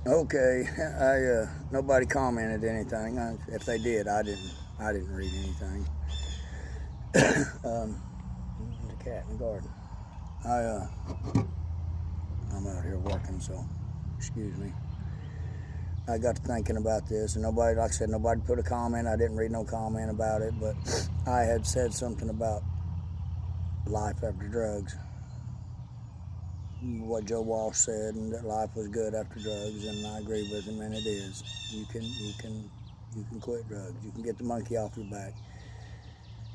Okay, nobody commented anything. If they did, I didn't read anything. The cat in the garden. I I'm out here working, so excuse me. I got to thinking about this, and nobody, like I said, nobody put a comment. I didn't read no comment about it, but I had said something about life after drugs. What Joe Walsh said, and that life was good after drugs, and I agree with him, and it is. You can quit drugs. You can get the monkey off your back.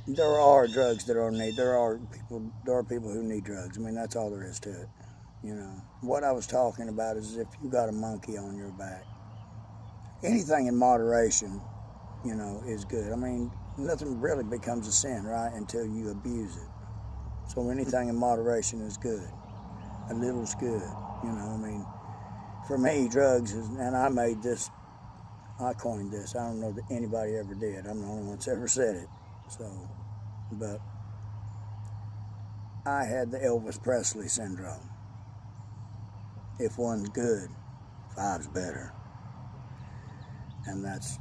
There are drugs that are need. There are people who need drugs. I mean, that's all there is to it. What I was talking about is if you got a monkey on your back, anything in moderation, is good. I mean, nothing really becomes a sin, right, until you abuse it. So anything in moderation is good. A little's good. I mean, for me, drugs is, and I coined this. I don't know that anybody ever did. I'm the only one that's ever said it. So, but I had the Elvis Presley syndrome. If one's good, five's better. And that's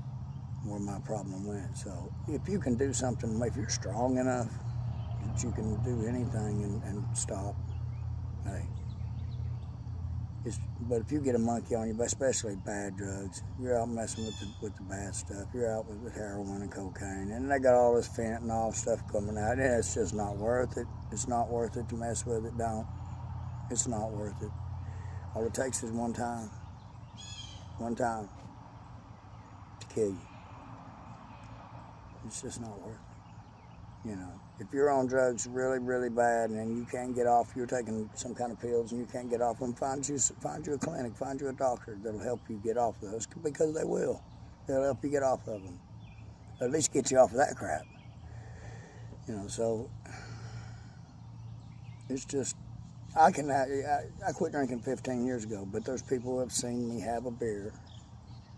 where my problem went. So if you can do something, if you're strong enough that you can do anything and stop, hey. But if you get a monkey on you, especially bad drugs, you're out messing with the bad stuff. You're out with heroin and cocaine, and they got all this fentanyl stuff coming out, and it's just not worth it. It's not worth it to mess with it. Don't. It's not worth it. All it takes is one time to kill you. It's just not worth it. If you're on drugs really, really bad and you can't get off, you're taking some kind of pills and you can't get off them, find you a clinic, find you a doctor that'll help you get off those, because they will. They'll help you get off of them. At least get you off of that crap. So it's just, I quit drinking 15 years ago, but there's people who have seen me have a beer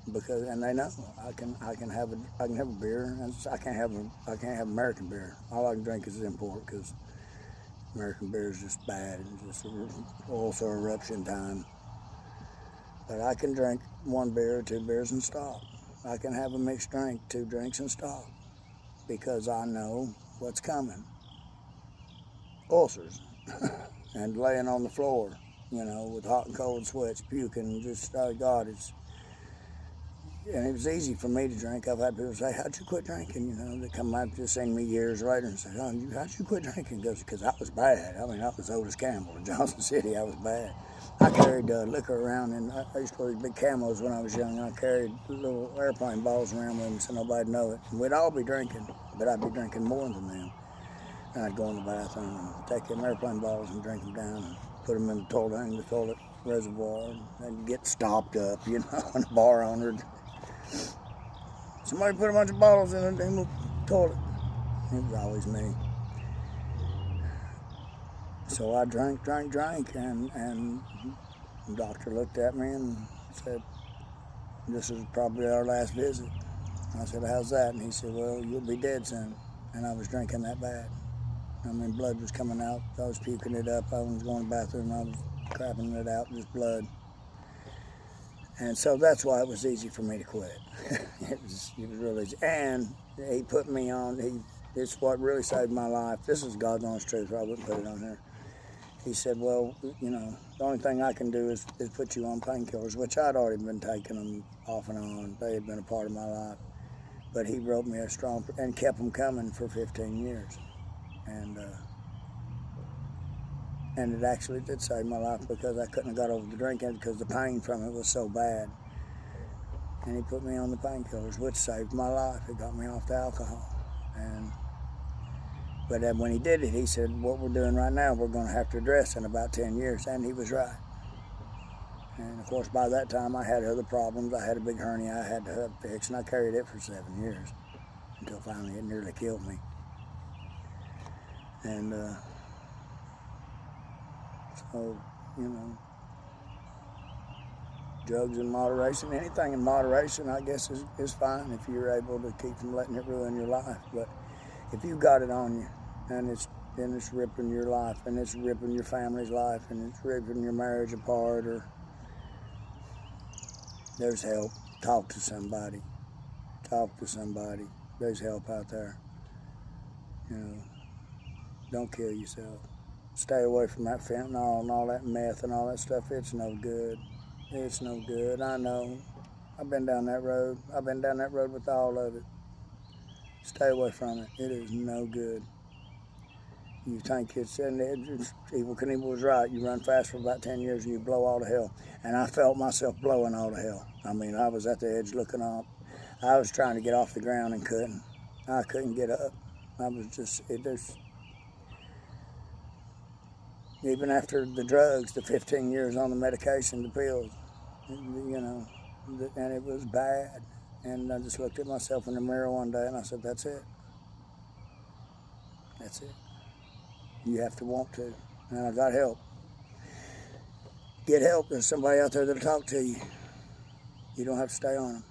and they know I can have a beer, and I can't have American beer. All I can drink is import, because American beer is just bad and just also eruption time. But I can drink one beer or two beers and stop. I can have a mixed drink, 2 drinks and stop, because I know what's coming. Ulcers and laying on the floor, with hot and cold sweats, puking, just, oh God, and it was easy for me to drink. I've had people say, how'd you quit drinking? They come out to see me years later and say, oh, how'd you quit drinking? Because I was bad. I mean, I was Otis Campbell in Johnson City. I was bad. I carried liquor around, and I used to wear these big camos when I was young. I carried little airplane balls around with me so nobody'd know it. And we'd all be drinking, but I'd be drinking more than them. And I'd go in the bathroom and take them airplane balls and drink them down and put them in the toilet reservoir, and they'd get stopped up, and the bar owner, somebody put a bunch of bottles in the toilet. It was always me. So I drank, and the doctor looked at me and said, this is probably our last visit. I said, how's that? And he said, well, you'll be dead soon. And I was drinking that bad. I mean, blood was coming out. I was puking it up. I was going to the bathroom. I was crapping it out, just blood. And so that's why it was easy for me to quit. It was really easy. And he put me on, it's what really saved my life. This is God's honest truth, or I wouldn't put it on here. He said, well, the only thing I can do is put you on painkillers, which I'd already been taking them off and on. They had been a part of my life. But he wrote me a strong, and kept them coming for 15 years. And it actually did save my life, because I couldn't have got over the drinking because the pain from it was so bad. And he put me on the painkillers, which saved my life. It got me off the alcohol. But then when he did it, he said, what we're doing right now, we're going to have to address in about 10 years. And he was right. And of course, by that time, I had other problems. I had a big hernia I had to have fixed, and I carried it for 7 years until finally it nearly killed me. And so, drugs in moderation, anything in moderation, I guess, is fine if you're able to keep from letting it ruin your life. But if you got it on you, and it's ripping your life, and it's ripping your family's life, and it's ripping your marriage apart, or there's help. Talk to somebody. Talk to somebody. There's help out there. You know, don't kill yourself. Stay away from that fentanyl and all that meth and all that stuff. It's no good. It's no good. I know. I've been down that road. I've been down that road with all of it. Stay away from it. It is no good. You think it's Evel Knievel was right. You run fast for about 10 years and you blow all to hell. And I felt myself blowing all to hell. I mean, I was at the edge looking up. I was trying to get off the ground and couldn't. I couldn't get up. I was just, even after the drugs, the 15 years on the medication, the pills, you know, and it was bad. And I just looked at myself in the mirror one day and I said, that's it. That's it. You have to want to. And I got help. Get help. There's somebody out there that'll talk to you. You don't have to stay on them.